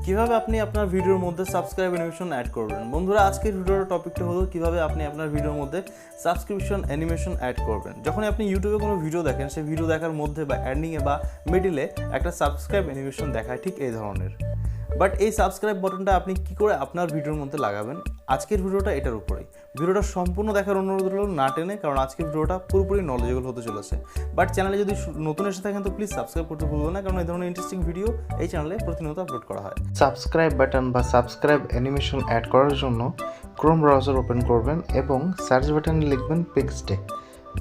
কিভাবে আপনি আপনার ভিডিওর মধ্যে সাবস্ক্রাইব অ্যানিমেশন অ্যাড করবেন। বন্ধুরা, আজকের ভিডিওর টপিকটা হলো কিভাবে আপনি আপনার ভিডিওর মধ্যে সাবস্ক্রিপশন অ্যানিমেশন অ্যাড করবেন। যখন আপনি ইউটিউবে কোনো ভিডিও দেখেন, সেই ভিডিও দেখার মধ্যে বা এন্ডিংয়ে বা মিডিলে একটা সাবস্ক্রাইব অ্যানিমেশন দেখায় ঠিক এই ধরনের। বাট এই সাবস্ক্রাইব বাটনটা আপনি কি করে আপনার ভিডিওর মধ্যে লাগাবেন, আজকের ভিডিওটা এটার উপরেই। ভিডিওটা সম্পূর্ণ দেখার অনুরোধ হলো, না টেনে, কারণ আজকের ভিডিওটা পুরোপুরি নলেজেবল হতে চলেছে। বাট চ্যানেলে যদি নতুন এসে থাকেন তো প্লিজ সাবস্ক্রাইব করতে ভুলবেন না, কারণ এই ধরনের ইন্টারেস্টিং ভিডিও এই চ্যানেলে প্রতিনিয়ত আপলোড করা হয়। সাবস্ক্রাইব বাটন বা সাবস্ক্রাইব অ্যানিমেশন অ্যাড করার জন্য ক্রোম ব্রাউজার ওপেন করবেন এবং সার্চ বাটনে লিখবেন পিক্সডে।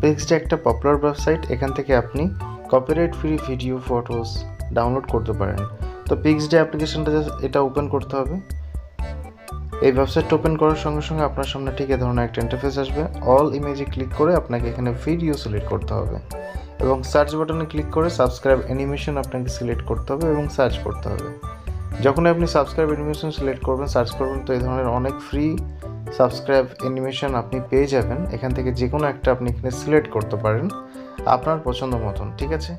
পিক্সডে একটা পপুলার ওয়েবসাইট, এখান থেকে আপনি copyright free video photos download করতে পারেন। তো পিক্সডে অ্যাপ্লিকেশনটা এটা ওপেন করতে হবে। এই ওয়েবসাইটটা ওপেন করার সঙ্গে সঙ্গে আপনার সামনে ঠিক এ ধরনের একটা ইন্টারফেস আসবে। অল ইমেজে ক্লিক করে আপনাকে এখানে ভিডিও সিলেক্ট করতে হবে এবং সার্চ বাটনে ক্লিক করে সাবস্ক্রাইব অ্যানিমেশন আপনাকে সিলেক্ট করতে হবে এবং সার্চ করতে হবে। যখন আপনি সাবস্ক্রাইব অ্যানিমেশন সিলেক্ট করবেন, সার্চ করবেন, তো এই ধরনের অনেক ফ্রি সাবস্ক্রাইব অ্যানিমেশন আপনি পেয়ে যাবেন। এখান থেকে যে কোনো একটা আপনি এখানে সিলেক্ট করতে পারেন আপনার পছন্দ মতন, ঠিক আছে।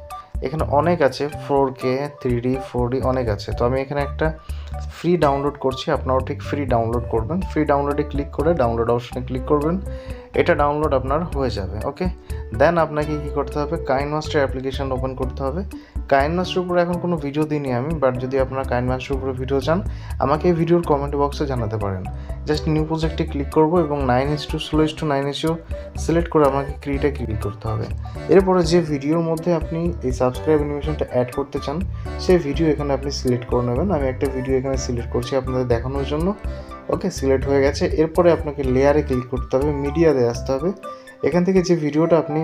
এখানে অনেক আছে, 4K 3D 4D অনেক আছে। তো আমি এখানে একটা ফ্রি ডাউনলোড করছি, আপনারাও ঠিক ফ্রি ডাউনলোড করবেন। ফ্রি ডাউনলোডে ক্লিক করে ডাউনলোড অপশনে ক্লিক করবেন, এটা ডাউনলোড আপনার হয়ে যাবে। ওকে, দেন আপনাকে কী করতে হবে, কাইনমাস্টার অ্যাপ্লিকেশন ওপেন করতে হবে। কাইনমাস্টার উপরে এখন কোনো ভিডিও দিইনি আমি, বাট যদি আপনারা কাইনমাস্টার উপরে ভিডিও চান আমাকে এই ভিডিওর কমেন্ট বক্সে জানাতে পারেন। জাস্ট নিউ প্রজেক্টে ক্লিক করবো এবং 9:2 slow:9 সিলেক্ট করে আমাকে ক্রিয়েটে ক্লিক করতে হবে। এরপরে যে ভিডিওর মধ্যে আপনি এই সাবস্ক্রাইব অ্যানিমেশনটা অ্যাড করতে চান সেই ভিডিও এখানে আপনি সিলেক্ট করে নেবেন। আমি একটা ভিডিও এখানে সিলেক্ট করছি আপনাদের দেখানোর জন্য। ওকে, সিলেক্ট হয়ে গেছে। এরপরে আপনাকে লেয়ারে ক্লিক করতে হবে, মিডিয়াতে আসতে হবে। এখান থেকে যে ভিডিওটা আপনি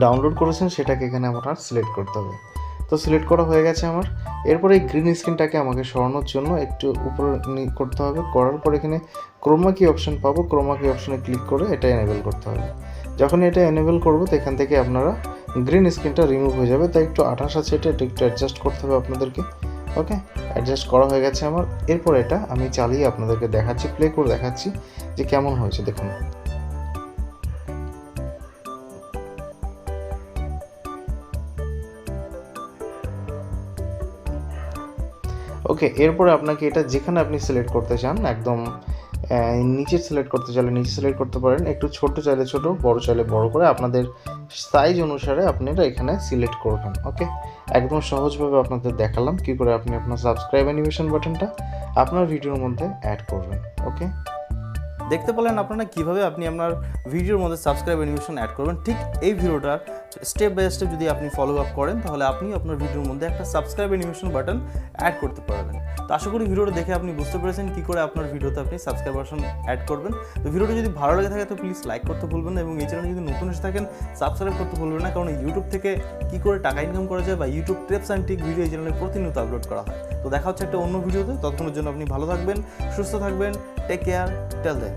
ডাউনলোড করেছেন সেটাকে এখানে আপনার সিলেক্ট করতে হবে। তো সিলেক্ট করা হয়ে গেছে আমার। এরপরে এই গ্রিন স্ক্রিনটাকে আমাকে সরানোর জন্য একটু উপরে করতে হবে। করার পর এখানে ক্রোমা কি অপশন পাবো, ক্রোমা কি অপশনে ক্লিক করে এটা এনেবল করতে হবে। যখন এটা এনেবল করবো তো এখান থেকে আপনারা গ্রিন স্ক্রিনটা রিমুভ হয়ে যাবে, তাই একটু 28 আছে, এটা একটু অ্যাডজাস্ট করতে হবে আপনাদেরকে। ওকে, অ্যাডজাস্ট করা হয়ে গেছে আমার। এরপর এটা আমি চালিয়ে আপনাদেরকে দেখাচ্ছি, প্লে করে দেখাচ্ছি যে কেমন হয়েছে, দেখুন। ওকে, এরপরে আপনাকে এটা যেখানে আপনি সিলেক্ট করতে চান, একদম নিচে সিলেক্ট করতে চাইলে নিচে সিলেক্ট করতে পারেন, একটু ছোট চাইলে ছোট, বড় চাইলে বড় করে আপনাদের সাইজ অনুসারে আপনারা এখানে সিলেক্ট করবেন। ওকে, একদম সহজভাবে আপনাদের দেখালাম কী করে আপনি আপনার সাবস্ক্রাইব অ্যানিমেশন বাটনটা আপনার ভিডিওর মধ্যে অ্যাড করবেন। ওকে, দেখতে পেলেন আপনারা কীভাবে আপনি আপনার ভিডিওর মধ্যে সাবস্ক্রাইব অ্যানিমেশন অ্যাড করবেন। ঠিক এই ভিডিওটার স্টেপ বাই স্টেপ যদি আপনি ফলো আপ করেন তাহলে আপনি আপনার ভিডিওর মধ্যে একটা সাবস্ক্রাইব অ্যানিমেশন বাটন অ্যাড করতে পারবেন। তো আশা করি ভিডিওটা দেখে আপনি বুঝতে পেরেছেন কী করে আপনার ভিডিওতে আপনি সাবস্ক্রাইব বাটন অ্যাড করবেন। তো ভিডিওটা যদি ভালো লেগে থাকে তো প্লিজ লাইক করতে ভুলবেন না, এবং এই চ্যানেলে যদি নতুন এসে থাকেন সাবস্ক্রাইব করতে ভুলবেন না, কারণ ইউটিউব থেকে কী করে টাকা ইনকাম করা যায় বা YouTube tips and trick video এই চ্যানেলে প্রতিনিয়ত আপলোড করা হয়। তো দেখা হচ্ছে একটা অন্য ভিডিওতে। ততক্ষণের জন্য আপনি ভালো থাকবেন, সুস্থ থাকবেন। Take care, tell them.